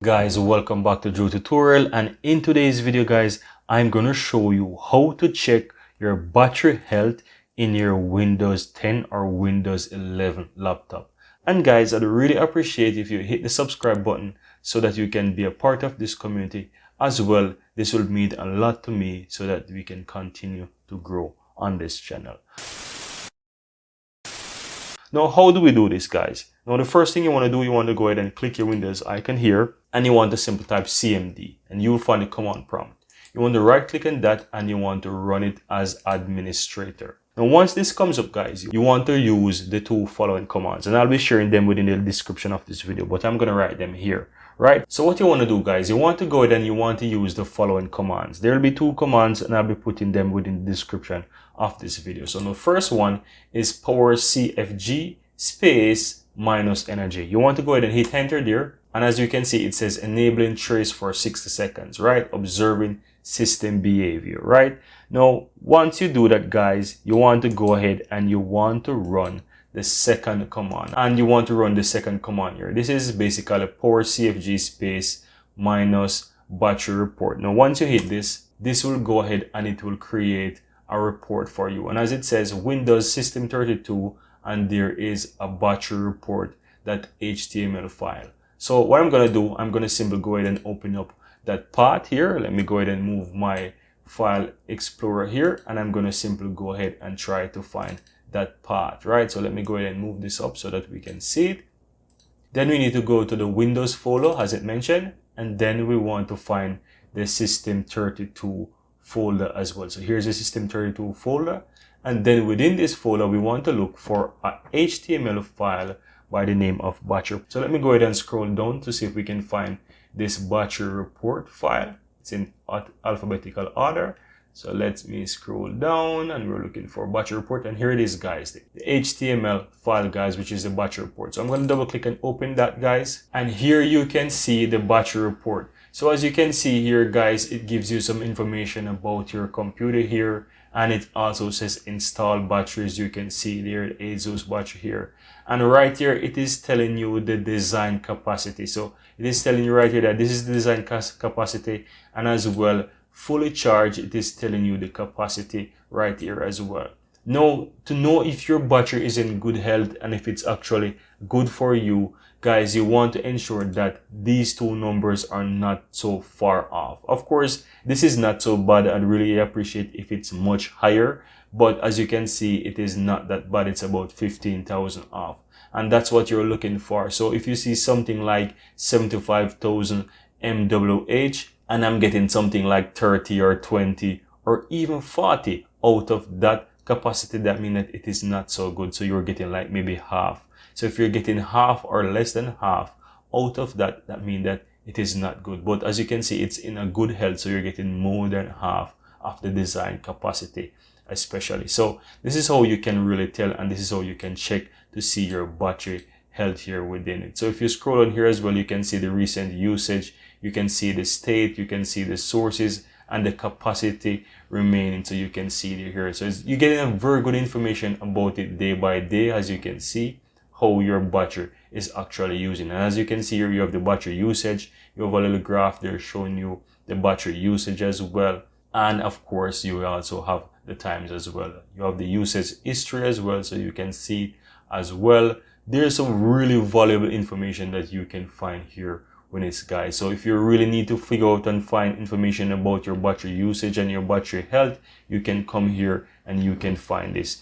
Guys, welcome back to Drew Tutorial, and in today's video guys, I'm gonna show you how to check your battery health in your Windows 10 or Windows 11 laptop. And guys, I'd really appreciate if you hit the subscribe button so that you can be a part of this community as well. This will mean a lot to me so that we can continue to grow on this channel. Now, how do we do this, guys? Now, the first thing you want to do, you want to go ahead and click your Windows icon here, and you want to simply type CMD, and you'll find the command prompt. You want to right click on that, and you want to run it as administrator. Now, once this comes up, guys, you want to use the two following commands, and I'll be sharing them within the description of this video, but I'm going to write them here, right? So what you want to do, guys, you want to go ahead and you want to use the following commands. There will be two commands, and I'll be putting them within the description of this video. So the first one is powercfg space minus energy. You want to go ahead and hit enter there, and as you can see, it says enabling trace for 60 seconds, right? Observing system behavior, right? Now, once you do that, guys, you want to go ahead and you want to run the second command, and you want to run the second command here. This is basically powercfg space minus battery report. Now, once you hit this will go ahead and it will create a report for you, and as it says Windows System 32, and there is a battery report, that HTML file. So what I'm going to do, I'm going to simply go ahead and open up that path here. Let me go ahead and move my file explorer here, and I'm going to simply go ahead and try to find that path, right? So let me go ahead and move this up so that we can see it. Then we need to go to the Windows folder as it mentioned, and then we want to find the System 32 folder as well. So here's the System 32 folder, and then within this folder we want to look for a HTML file by the name of battery. So let me go ahead and scroll down to see if we can find this battery report file. It's in alphabetical order, so let me scroll down, and we're looking for battery report, and here it is, guys, the HTML file, guys, which is the battery report. So I'm going to double click and open that, guys, and here you can see the battery report. So as you can see here, guys, it gives you some information about your computer here, and it also says install batteries. You can see there the ASUS battery here, and right here it is telling you the design capacity. So it is telling you right here that this is the design capacity, and as well fully charged, it is telling you the capacity right here as well. Now, to know if your battery is in good health and if it's actually good for you, guys, you want to ensure that these two numbers are not so far off. Of course, this is not so bad. I'd really appreciate if it's much higher, but as you can see, it is not that bad. It's about 15,000 off, and that's what you're looking for. So if you see something like 75,000 mWh, and I'm getting something like 30 or 20 or even 40 out of that capacity, that means that it is not so good. So you're getting like maybe half. So if you're getting half or less than half out of that, that means that it is not good. But as you can see, it's in a good health, so you're getting more than half of the design capacity especially. So this is how you can really tell, and this is how you can check to see your battery health here within it. So if you scroll on here as well, you can see the recent usage, you can see the state, you can see the sources and the capacity remaining. So you can see it here. So you're getting a very good information about it day by day, as you can see how your battery is actually using. And as you can see here, you have the battery usage, you have a little graph there showing you the battery usage as well, and of course you also have the times as well. You have the usage history as well, so you can see as well. There's some really valuable information that you can find here when it's, guys. So if you really need to figure out and find information about your battery usage and your battery health, you can come here and you can find this.